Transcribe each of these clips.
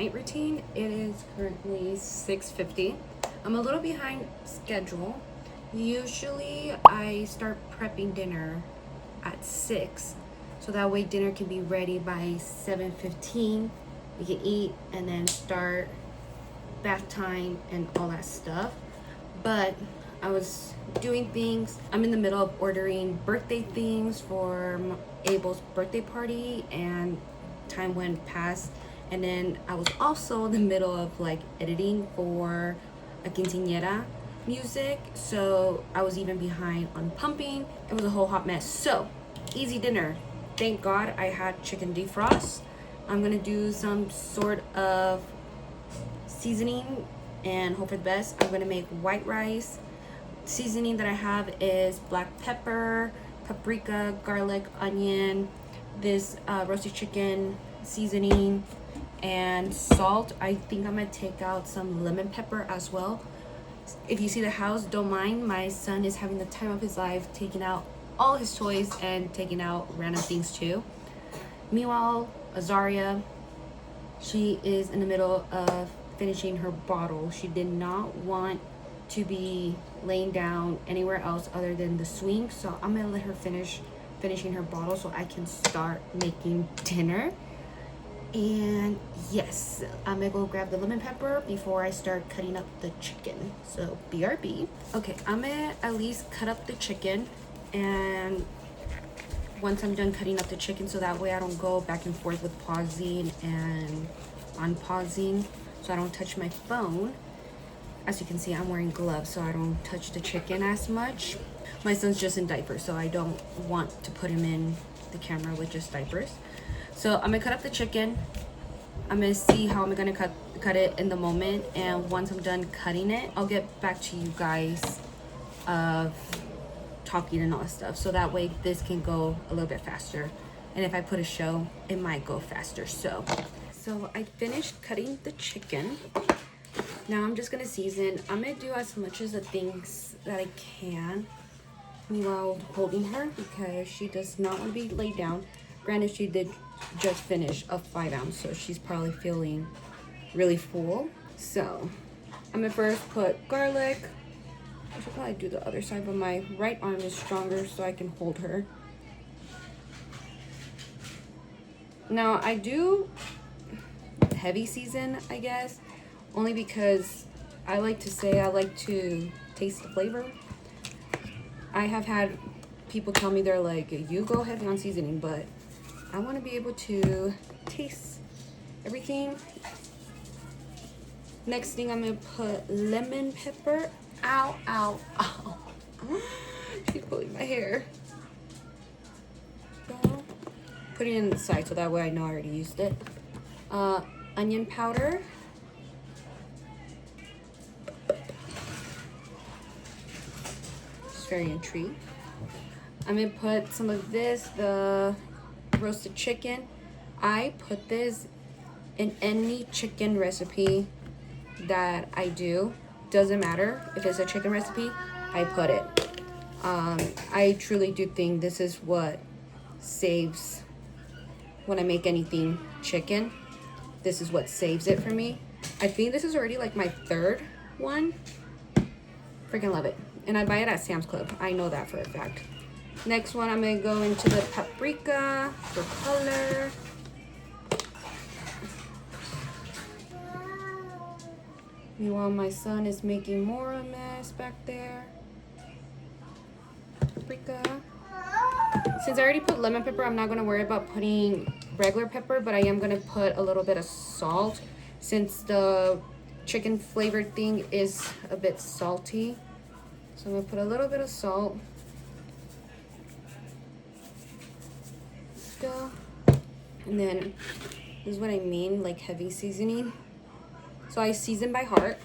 night routine. It is currently 6:50. I'm a little behind schedule. Usually I start prepping dinner at 6, so that way dinner can be ready by 7:15. We can eat and then start bath time and all that stuff. But I was doing things. I'm in the middle of ordering birthday things for Abel's birthday party, and time went past. And then I was also in the middle of like editing for a quinceañera music, so I was even behind on pumping. It was a whole hot mess. So easy dinner. Thank God I had chicken defrost. I'm gonna do some sort of seasoning and hope for the best. I'm gonna make white rice. Seasoning that I have is black pepper, paprika, garlic, onion, this roasted chicken seasoning, and salt. I think I'm gonna take out some lemon pepper as well. If you see the house, don't mind. My son is having the time of his life, taking out all his toys and taking out random things too. Meanwhile, Azaria, she is in the middle of finishing her bottle. She did not want to be laying down anywhere else other than the swing, so I'm gonna let her finishing her bottle so I can start making dinner. And yes, I'm gonna go grab the lemon pepper before I start cutting up the chicken. So BRB. Okay, I'm gonna at least cut up the chicken, and once I'm done cutting up the chicken, so that way I don't go back and forth with pausing and unpausing, so I don't touch my phone. As you can see, I'm wearing gloves, so I don't touch the chicken as much. My son's just in diapers, so I don't want to put him in the camera with just diapers. So I'm gonna cut up the chicken. I'm gonna see how I'm gonna cut it in the moment, and once I'm done cutting it, I'll get back to you guys of talking and all that stuff, so that way this can go a little bit faster. And if I put a show, it might go faster. So I finished cutting the chicken. Now I'm just gonna season. I'm gonna do as much as the things that I can while holding her, because she does not want to be laid down. Granted, she did just finish a 5-ounce, so she's probably feeling really full. So I'm gonna first put garlic. I should probably do the other side, but my right arm is stronger, so I can hold her. Now I do heavy season, I guess, only because I like to say I like to taste the flavor. I have had people tell me, they're like, you go heavy on seasoning, but I want to be able to taste everything. Next thing, I'm going to put lemon pepper. Ow, ow, ow. She's pulling my hair. So, put it in the side so that way I know I already used it. Onion powder. Just very intrigued. I'm going to put some of this, the roasted chicken. I put this in any chicken recipe that I do. Doesn't matter if it's a chicken recipe, I put it. I truly do think this is what saves when I make anything chicken. This is what saves it for me. I think this is already like my 3rd one. Freaking love it. And I buy it at Sam's Club. I know that for a fact. Next one, I'm gonna go into the paprika for color. Meanwhile, my son is making more of a mess back there. Paprika. Since I already put lemon pepper, I'm not gonna worry about putting regular pepper, but I am gonna put a little bit of salt since the chicken flavored thing is a bit salty. So I'm gonna put a little bit of salt. And then this is what I mean, like heavy seasoning. So I season by heart.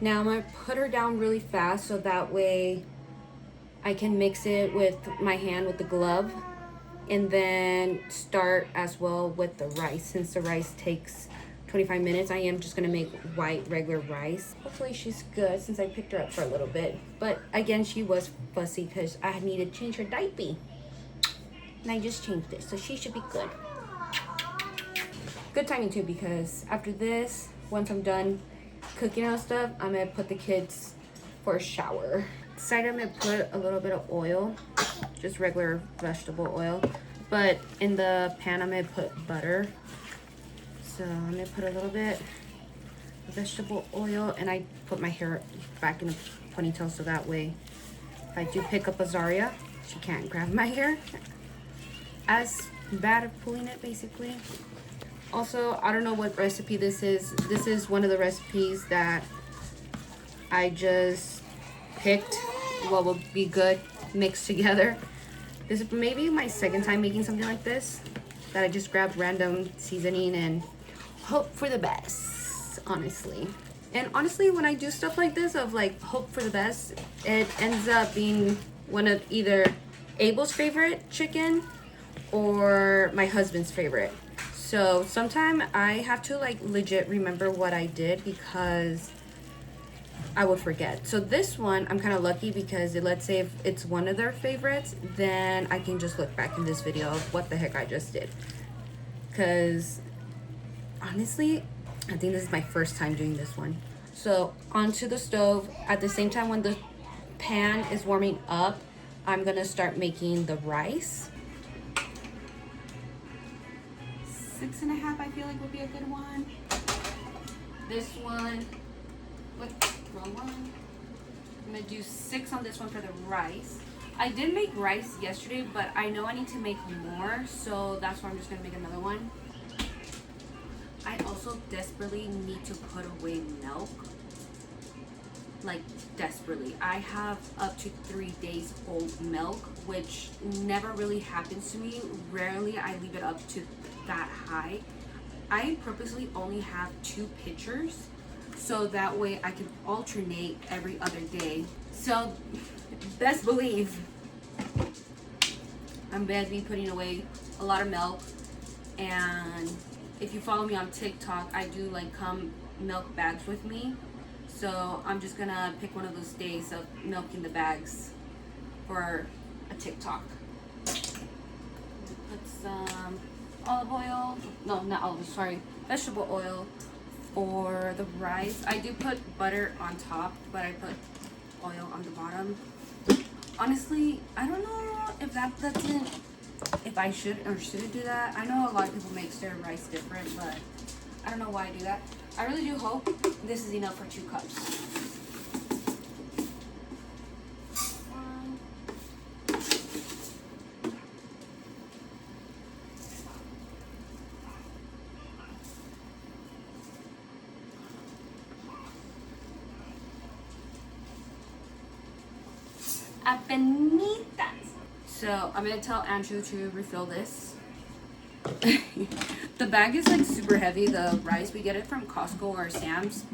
Now I'm gonna put her down really fast so that way I can mix it with my hand with the glove, and then start as well with the rice. Since the rice takes 25 minutes, I am just gonna make white regular rice. Hopefully she's good since I picked her up for a little bit. But again, she was fussy because I needed to change her diaper. And I just changed it, so she should be good. good timing too, because after this, once I'm done cooking out stuff, I'm gonna put the kids for a shower. Side, I'm gonna put a little bit of oil, just regular vegetable oil, but in the pan I'm gonna put butter. So I'm gonna put a little bit of vegetable oil, and I put my hair back in a ponytail so that way if I do pick up Azaria, she can't grab my hair as bad of pulling it, basically. Also, I don't know what recipe this is. This is one of the recipes that I just picked what would be good mixed together. This is maybe my second time making something like this, that I just grabbed random seasoning and hope for the best, honestly. And honestly, when I do stuff like this of like hope for the best, it ends up being one of either Abel's favorite chicken or my husband's favorite. So sometimes I have to like legit remember what I did because I would forget. So this one, I'm kind of lucky because let's say if it's one of their favorites, then I can just look back in this video of what the heck I just did. Because honestly, I think this is my first time doing this one. So onto the stove. At the same time when the pan is warming up, I'm gonna start making the rice. 6.5 I feel like would be a good one. This one, what, wrong one. I'm gonna do 6 on this one for the rice. I did make rice yesterday, but I know I need to make more, so that's why I'm just gonna make another one. I also desperately need to put away milk. Like desperately. I have up to 3 days old milk, which never really happens to me. Rarely I leave it up to that high. I purposely only have 2 pitchers, so that way I can alternate every other day. So best believe I'm gonna be putting away a lot of milk. And if you follow me on TikTok, I do like come milk bags with me. So I'm just gonna pick one of those days of milking the bags for a TikTok. Put some olive oil, no, not olive, sorry, vegetable oil for the rice. I do put butter on top, but I put oil on the bottom. Honestly, I don't know if if I should or shouldn't do that. I know a lot of people make their rice different, but I don't know why I do that. I really do hope this is enough for 2 cups. Apenitas. So I'm gonna tell Andrew to refill this. The bag is like super heavy, the rice. We get it from Costco or Sam's.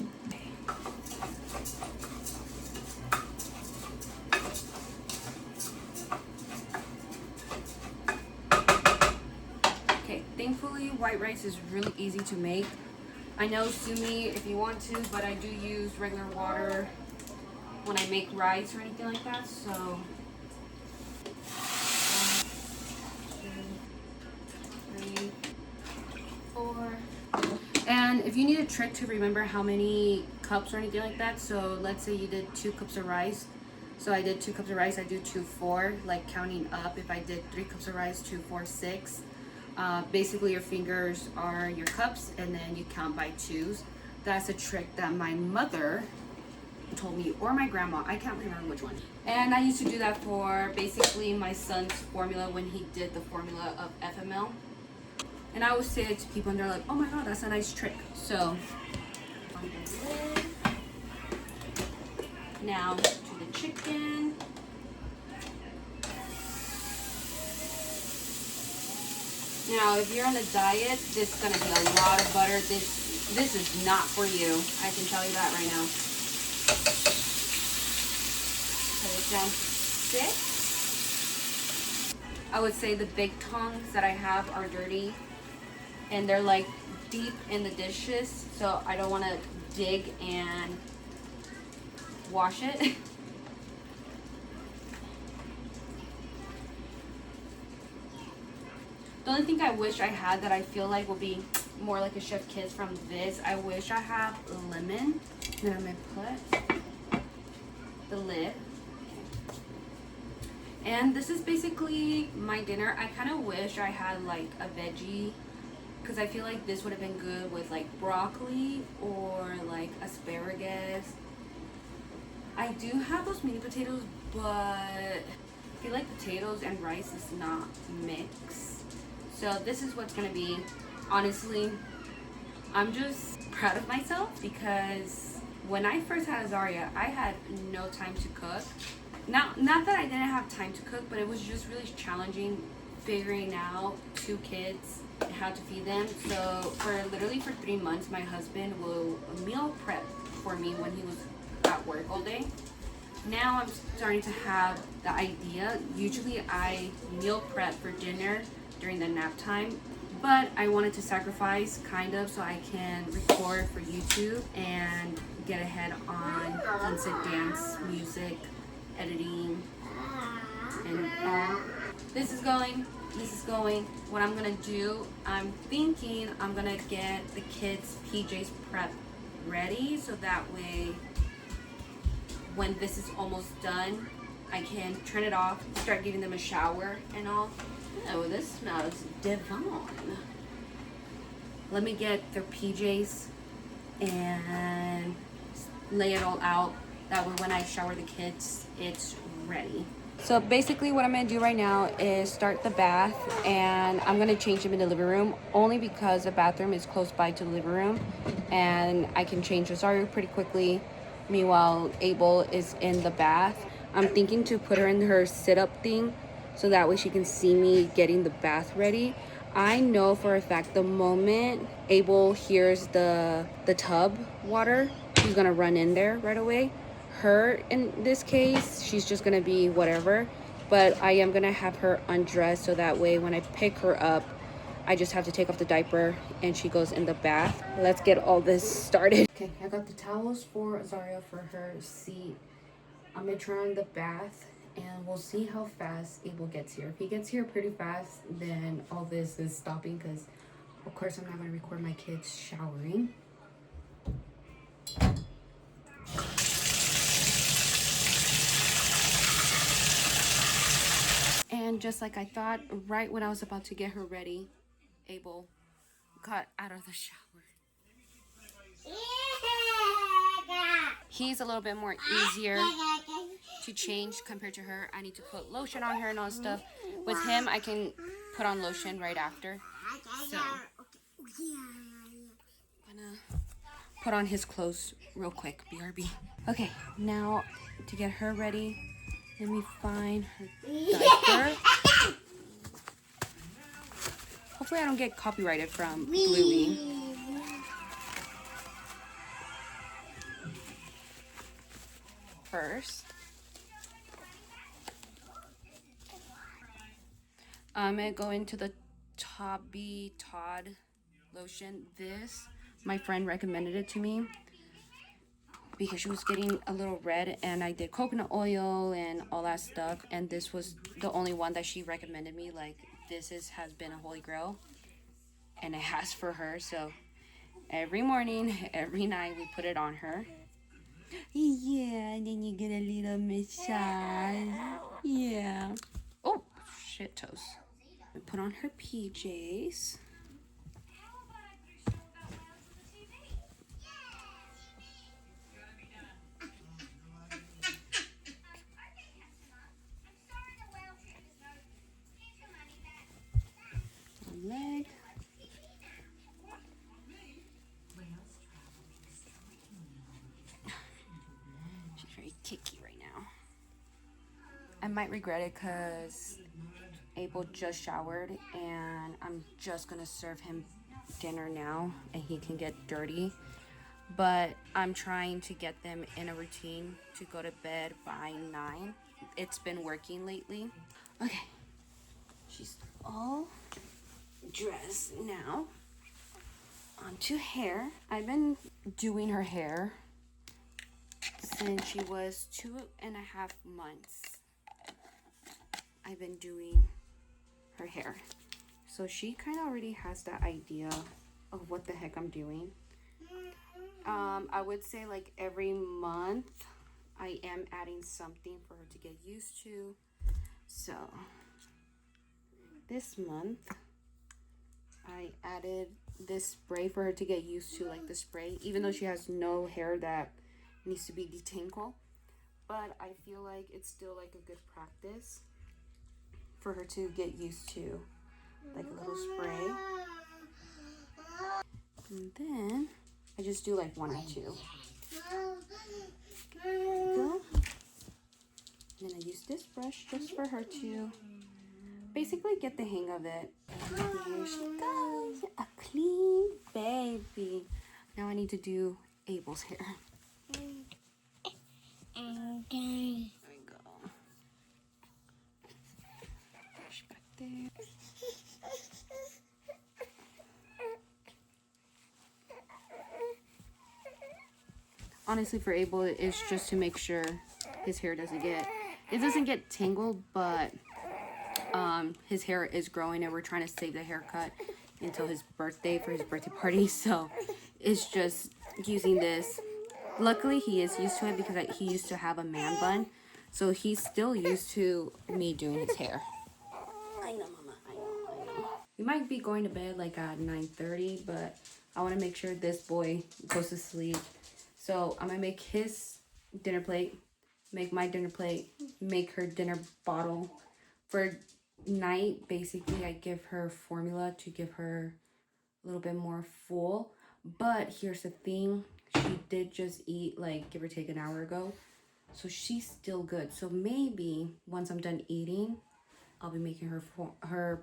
Okay, thankfully white rice is really easy to make. I know, sue me if you want to, but I do use regular water when I make rice or anything like that, so. And if you need a trick to remember how many cups or anything like that, so let's say you did 2 cups of rice. So I did 2 cups of rice, I do 2, 4, like counting up. If I did 3 cups of rice, 2, 4, 6. Basically your fingers are your cups and then you count by 2s. That's a trick that my mother told me, or my grandma, I can't remember which one. And I used to do that for basically my son's formula when he did the formula of FML. And I always say it to people and they're like, oh my god, that's a nice trick. So, on the lid. Now to the chicken. Now, if you're on a diet, this is gonna be a lot of butter. This is not for you. I can tell you that right now. Put it down to 6. I would say the big tongs that I have are dirty. And they're like deep in the dishes, so I don't want to dig and wash it. The only thing I wish I had that I feel like will be more like a chef kiss from this. I wish I had lemon. Then I'm gonna put the lid. And this is basically my dinner. I kind of wish I had like a veggie, because I feel like this would have been good with like broccoli or like asparagus. I do have those mini potatoes, but I feel like potatoes and rice is not mixed. So this is what's gonna be. Honestly, I'm just proud of myself because when I first had Azaria, I had no time to cook. Not that I didn't have time to cook, but it was just really challenging figuring out 2 kids and how to feed them. So literally for 3 months, my husband will meal prep for me when he was at work all day. Now I'm starting to have the idea. Usually I meal prep for dinner during the nap time, but I wanted to sacrifice kind of so I can record for YouTube and get ahead on instant dance, music, editing, and all. This is going. What I'm gonna do, I'm thinking I'm gonna get the kids' PJs prep ready so that way when this is almost done, I can turn it off, start giving them a shower and all. Oh, this smells divine. Let me get their PJs and lay it all out. That way when I shower the kids, it's ready. So basically what I'm gonna do right now is start the bath, and I'm gonna change them in the living room only because the bathroom is close by to the living room and I can change Rosario pretty quickly. Meanwhile, Abel is in the bath. I'm thinking to put her in her sit-up thing so that way she can see me getting the bath ready. I know for a fact the moment Abel hears the tub water, he's gonna run in there right away. Her, in this case, she's just gonna be whatever, but I am gonna have her undressed so that way when I pick her up, I just have to take off the diaper and she goes in the bath. Let's get all this started. Okay, I got the towels for Azaria for her seat. I'm gonna turn on the bath and we'll see how fast Abel gets here. If he gets here pretty fast, then all this is stopping because of course I'm not gonna record my kids showering. And just like I thought, right when I was about to get her ready, Abel got out of the shower. He's a little bit more easier to change compared to her. I need to put lotion on her and all that stuff. With him, I can put on lotion right after. So, I'm gonna put on his clothes real quick, BRB. Okay, now to get her ready, let me find her diaper. Hopefully I don't get copyrighted from Bluey. First, I'm gonna go into the Tobby Todd lotion. This, my friend recommended it to me because she was getting a little red, and I did coconut oil and all that stuff, and this was the only one that she recommended me. Like, this has been a holy grail, and it has for her. So every morning, every night, we put it on her. Yeah, and then you get a little massage. Yeah. Oh, shit toes. We put on her PJs. Leg. She's very kicky right now. I might regret it because Abel just showered and I'm just gonna serve him dinner now and he can get dirty. But I'm trying to get them in a routine to go to bed by 9. It's been working lately. Okay, she's all dressed now. Onto hair. I've been doing her hair since she was 2.5 months. I've been doing her hair, so she kind of already has that idea of what the heck I'm doing. I would say like every month I am adding something for her to get used to. So this month I added this spray for her to get used to, like the spray, even though she has no hair that needs to be detangled. But I feel like it's still like a good practice for her to get used to, like a little spray. And then I just do like 1 or 2. There we go. And then I use this brush just for her to basically get the hang of it. And here she goes, a clean baby. Now I need to do Abel's hair. There we go. Brush back there. Honestly, for Abel, it's just to make sure his hair doesn't get tangled, but his hair is growing and we're trying to save the haircut until his birthday, for his birthday party. So it's just using this. Luckily, he is used to it because he used to have a man bun. So he's still used to me doing his hair. I know, Mama. I know. We might be going to bed like at 9:30, but I want to make sure this boy goes to sleep. So I'm going to make his dinner plate, make my dinner plate, make her dinner bottle. For night, basically, I give her formula to give her a little bit more full. But here's the thing. She did just eat, like, give or take an hour ago. So she's still good. So maybe once I'm done eating, I'll be making her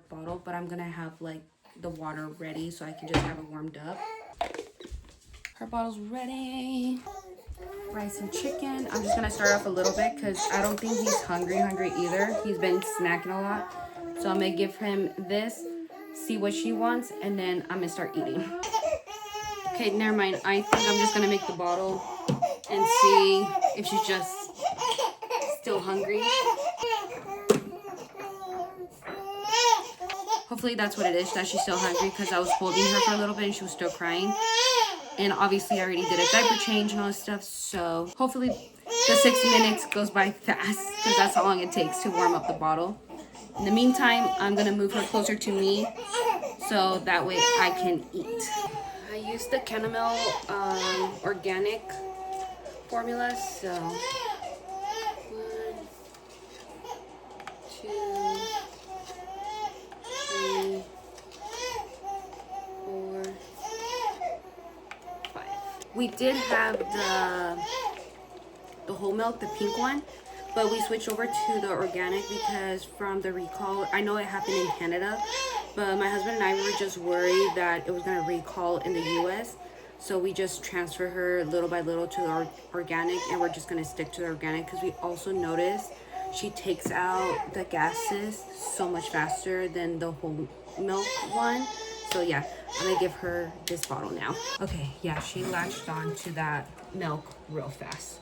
bottle. But I'm going to have, like, the water ready so I can just have it warmed up. Her bottle's ready. Rice and chicken. I'm just going to start off a little bit because I don't think he's hungry either. He's been snacking a lot. So I'm going to give him this, see what she wants, and then I'm going to start eating. Okay, never mind. I think I'm just going to make the bottle and see if she's just still hungry. Hopefully that's what it is, that she's still hungry, because I was holding her for a little bit and she was still crying. And obviously I already did a diaper change and all this stuff. So hopefully the 6 minutes goes by fast, because that's how long it takes to warm up the bottle. In the meantime, I'm going to move her closer to me so that way I can eat. I used the Caramel organic formula. So 1, 2, 3, 4, 5. We did have the whole milk, the pink one, but we switched over to the organic because from the recall, I know it happened in Canada, but my husband and I were just worried that it was going to recall in the US. So we just transfer her little by little to the organic, and we're just going to stick to the organic because we also noticed she takes out the gases so much faster than the whole milk one. So yeah, I'm going to give her this bottle now. Okay, yeah, she latched on to that milk real fast.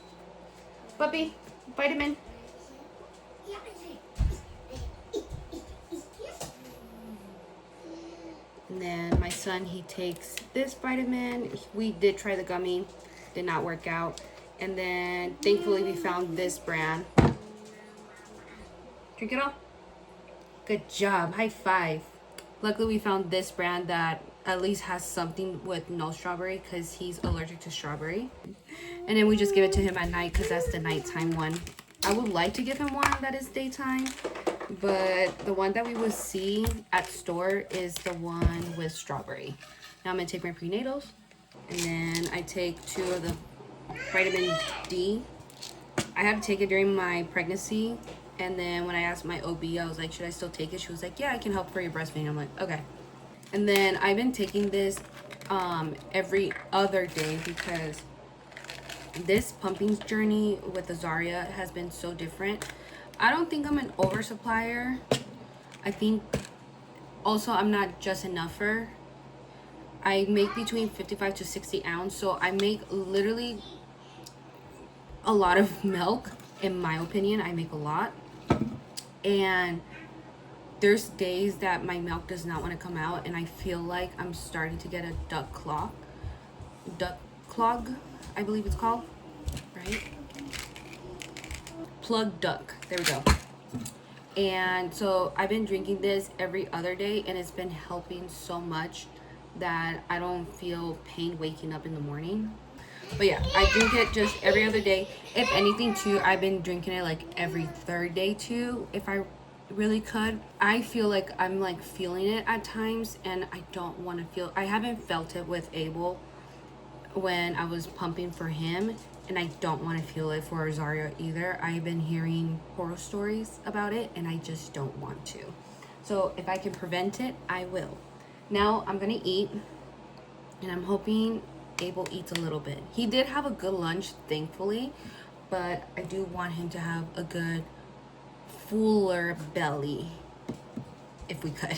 Puppy, vitamin. And then my son, he takes this vitamin. We did try the gummy, did not work out. And then thankfully we found this brand. Drink it all. Good job, high five. Luckily we found this brand that at least has something with no strawberry, because he's allergic to strawberry. And then we just give it to him at night because that's the nighttime one. I would like to give him one that is daytime, but the one that we will see at store is the one with strawberry. Now I'm going to take my prenatals, and then I take 2 of the vitamin D. I had to take it during my pregnancy, and then when I asked my OB, I was like, should I still take it? She was like, yeah, I can help for your breastfeeding. I'm like, okay. And then I've been taking this every other day because this pumping journey with the Zaria has been so different. I don't think I'm an oversupplier. I think also I'm not just enougher. I make between 55 to 60 ounce, so I make literally a lot of milk. In my opinion, I make a lot. And there's days that my milk does not want to come out, and I feel like I'm starting to get a duck clog, I believe it's called, right? Plug duck. There we go. And so I've been drinking this every other day, and it's been helping so much that I don't feel pain waking up in the morning. But yeah, I drink it just every other day. If anything too, I've been drinking it like every third day too, if I really could. I feel like I'm like feeling it at times, and I don't want to feel. I haven't felt it with Abel when I was pumping for him, and I don't want to feel it for Rosario either. I've been hearing horror stories about it, and I just don't want to. So if I can prevent it, I will. Now I'm gonna eat, and I'm hoping Abel eats a little bit. He did have a good lunch, thankfully, but I do want him to have a good, fuller belly, if we could.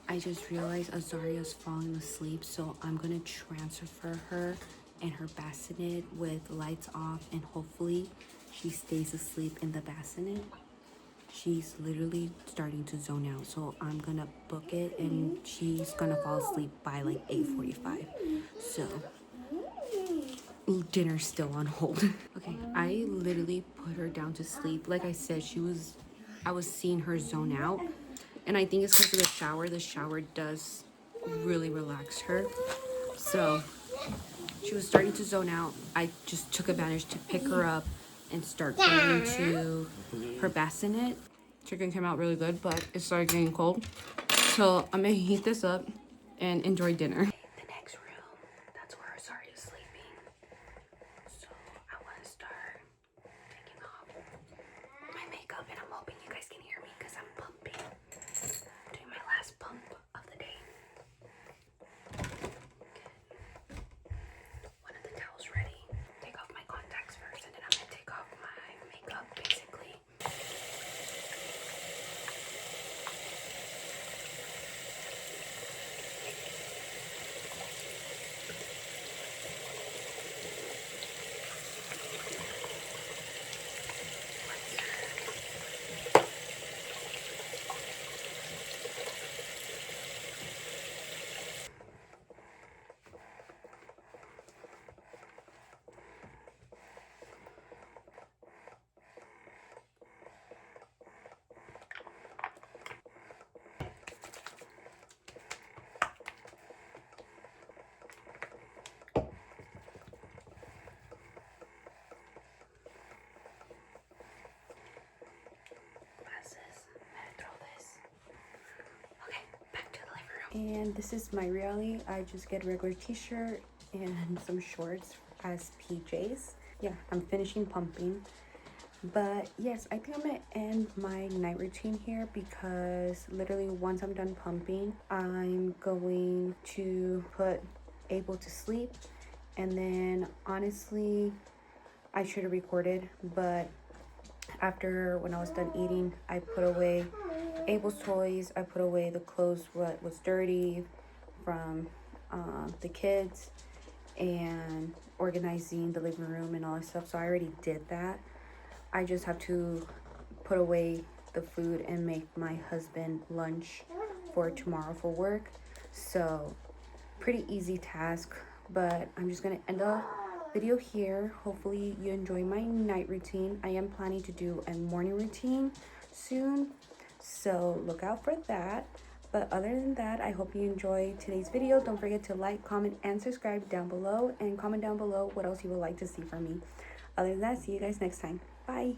I just realized Azaria's falling asleep, so I'm gonna transfer her and her bassinet with lights off, and hopefully she stays asleep in the bassinet. She's literally starting to zone out, so I'm gonna book it, and she's gonna fall asleep by like 8:45. So dinner's still on hold. Okay, I literally put her down to sleep. Like I said, I was seeing her zone out, and I think it's because of the shower. The shower does really relax her. So she was starting to zone out. I just took advantage to pick her up and start going to her bassinet. Chicken came out really good, but it started getting cold. So I'm gonna heat this up and enjoy dinner. The next room, that's where Rosario is sleeping. So I want to start taking off my makeup, and I'm hoping you guys can hear me because I'm pumping. I'm doing my last pump of the day. One of the towels ready. Take off my contacts first, and then I'm gonna take off my makeup basically. And this is my reality. I just get a regular t-shirt and some shorts as PJs. Yeah, I'm finishing pumping. But yes, I think I'm gonna end my night routine here, because literally once I'm done pumping, I'm going to put Abel to sleep. And then honestly, I should have recorded, but after when I was done eating, I put away Abel's toys. I put away the clothes what was dirty from the kids, and organizing the living room and all that stuff. So I already did that. I just have to put away the food and make my husband lunch for tomorrow for work. So pretty easy task, but I'm just gonna end the video here. Hopefully you enjoy my night routine. I am planning to do a morning routine soon, so look out for that. But other than that, I hope you enjoyed today's video. Don't forget to like, comment, and subscribe down below, and comment down below what else you would like to see from me. Other than that, see you guys next time. Bye.